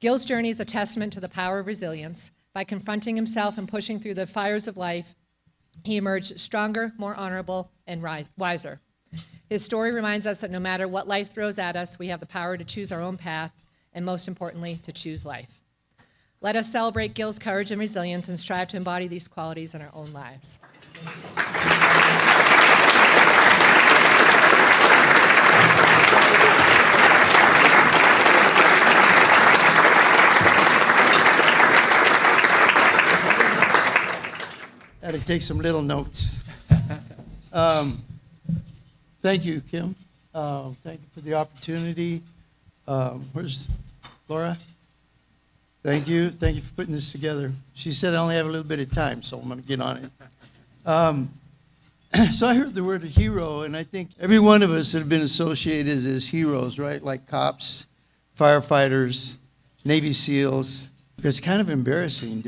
Gil's journey is a testament to the power of resilience. By confronting himself and pushing through the fires of life, he emerged stronger, more honorable, and wiser. His story reminds us that no matter what life throws at us, we have the power to choose our own path, and most importantly, to choose life. Let us celebrate Gil's courage and resilience and strive to embody these qualities in our own lives. I had to take some little notes. Thank you, Kim. Thank you for the opportunity. Where's Laura? Thank you. Thank you for putting this together. She said I only have a little bit of time, so I'm going to get on it. So I heard the word hero, and I think every one of us have been associated as heroes, right? Like cops, firefighters, Navy SEALs. It's kind of embarrassing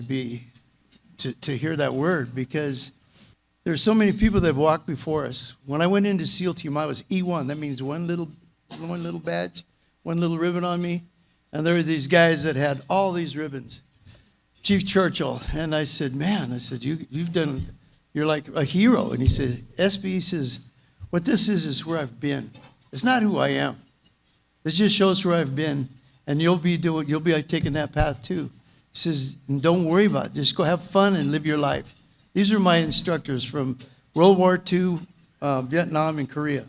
to hear that word, because there's so many people that have walked before us. When I went into SEAL team, I was E1. That means one little badge, one little ribbon on me. And there were these guys that had all these ribbons. Chief Churchill. And I said, man, you're like a hero. And he said, SB, he says, what this is where I've been. It's not who I am. This just shows where I've been. And you'll be taking that path too. He says, and don't worry about it. Just go have fun and live your life. These are my instructors from World War II, Vietnam, and Korea.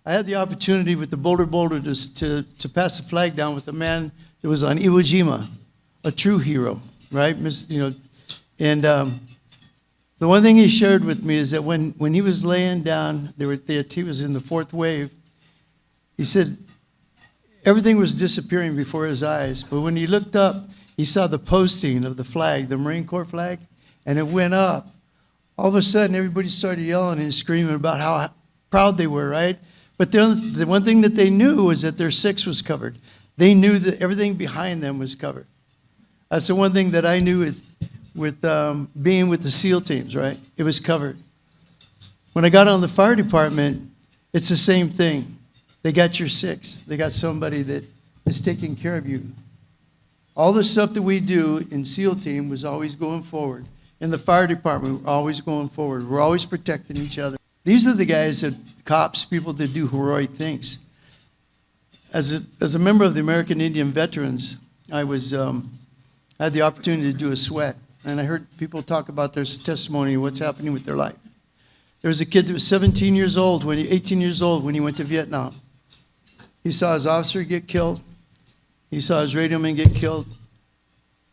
I had the opportunity with the Boulder to pass the flag down with a man that was on Iwo Jima, a true hero, right? And the one thing he shared with me is that when he was laying down, he was in the fourth wave. He said everything was disappearing before his eyes, but when he looked up, he saw the posting of the flag, the Marine Corps flag, and it went up. All of a sudden, everybody started yelling and screaming about how proud they were, right? But the one thing that they knew was that their six was covered. They knew that everything behind them was covered. That's the one thing that I knew with being with the SEAL teams, right? It was covered. When I got on the fire department, it's the same thing. They got your six. They got somebody that is taking care of you. All the stuff that we do in SEAL team was always going forward. In the fire department, we're always going forward. We're always protecting each other. These are the guys that cops, people that do heroic things. As a member of the American Indian Veterans, I had the opportunity to do a sweat, and I heard people talk about their testimony, what's happening with their life. There was a kid that was 18 years old when he went to Vietnam. He saw his officer get killed. He saw his radioman get killed,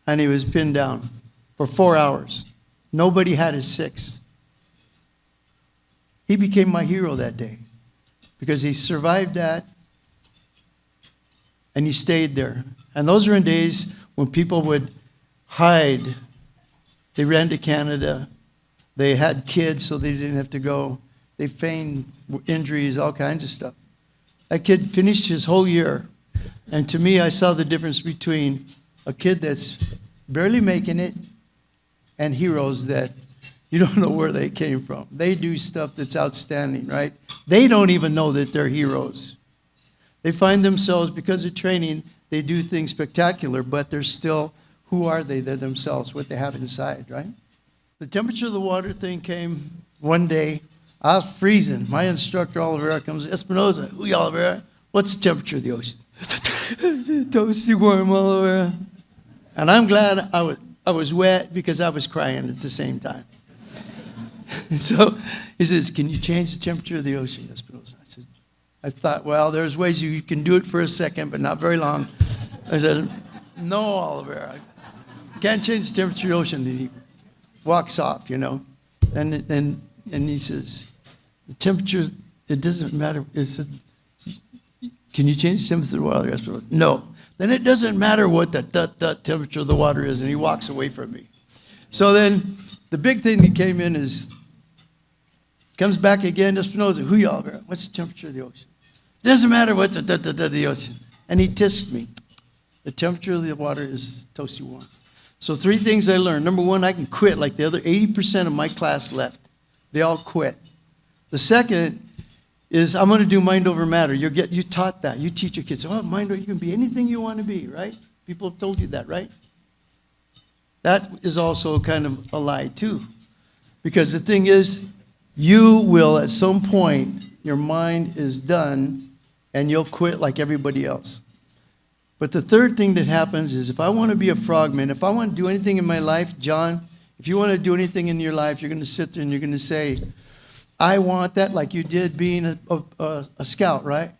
and he was pinned down for 4 hours. Nobody had his six. He became my hero that day because he survived that and he stayed there. And those were in days when people would hide. They ran to Canada. They had kids so they didn't have to go. They feigned injuries, all kinds of stuff. That kid finished his whole year. And to me, I saw the difference between a kid that's barely making it and heroes that you don't know where they came from. They do stuff that's outstanding, right? They don't even know that they're heroes. They find themselves, because of training, they do things spectacular, but they're still, who are they? They're themselves, what they have inside, right? The temperature of the water thing came one day. I was freezing. My instructor, Olivera, comes, Espinoza, who Olivera? What's the temperature of the ocean? Toasty warm, Olivera. And I'm glad I was wet because I was crying at the same time. And so he says, can you change the temperature of the ocean, Espinoza? I thought, well, there's ways you can do it for a second, but not very long. I said, no, Oliver, I can't change the temperature of the ocean. And he walks off, And he says, the temperature, it doesn't matter. Can you change the temperature of the water? Espinoza? No. Then it doesn't matter what the temperature of the water is. And he walks away from me. So then the big thing that came in is, comes back again, Espinoza, who y'all are? What's the temperature of the ocean? Doesn't matter what the ocean. And he tissed me. The temperature of the water is toasty warm. So 3 things I learned. Number 1, I can quit like the other 80% of my class left. They all quit. The second is I'm going to do mind over matter. You taught that. You teach your kids, mind over, you can be anything you want to be, right? People have told you that, right? That is also kind of a lie, too. Because the thing is, you will, at some point, your mind is done, and you'll quit like everybody else. But the third thing that happens is if I want to be a frogman, if I want to do anything in my life, John, if you want to do anything in your life, you're going to sit there and you're going to say, I want that, like you did being a scout, right?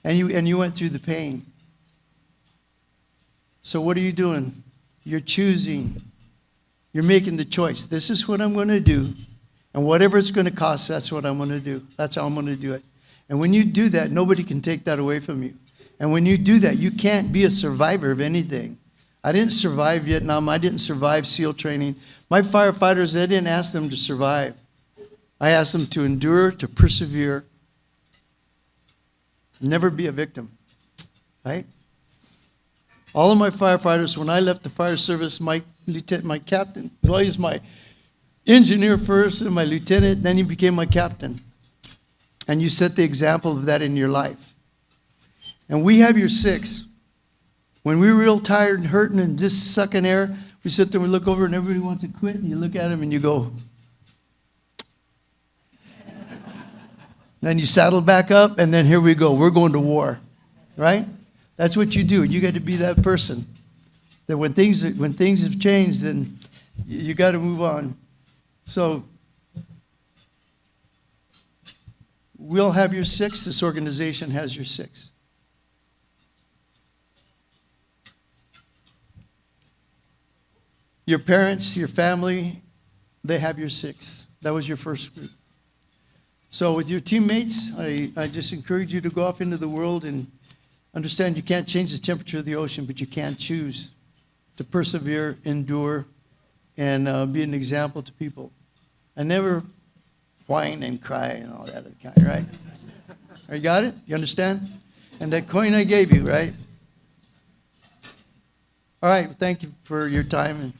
And you went through the pain. So what are you doing? You're choosing. You're making the choice. This is what I'm going to do. And whatever it's going to cost, that's what I'm going to do. That's how I'm going to do it. And when you do that, nobody can take that away from you. And when you do that, you can't be a survivor of anything. I didn't survive Vietnam. I didn't survive SEAL training. My firefighters, I didn't ask them to survive. I asked them to endure, to persevere, never be a victim, right? All of my firefighters, when I left the fire service, my captain, well, he was my engineer first and my lieutenant, then he became my captain. And you set the example of that in your life. And we have your six. When we're real tired and hurting and just sucking air, we sit there and we look over and everybody wants to quit, and you look at them and you go. Then you saddle back up, and then here we go. We're going to war, right? That's what you do. You got to be that person. That when things have changed, then you got to move on. So we'll have your six. This organization has your six. Your parents, your family, they have your six. That was your first group. So with your teammates, I just encourage you to go off into the world and understand you can't change the temperature of the ocean, but you can choose to persevere, endure, and be an example to people. And never whine and cry and all that other kind, right? You got it? You understand? And that coin I gave you, right? All right, thank you for your time. And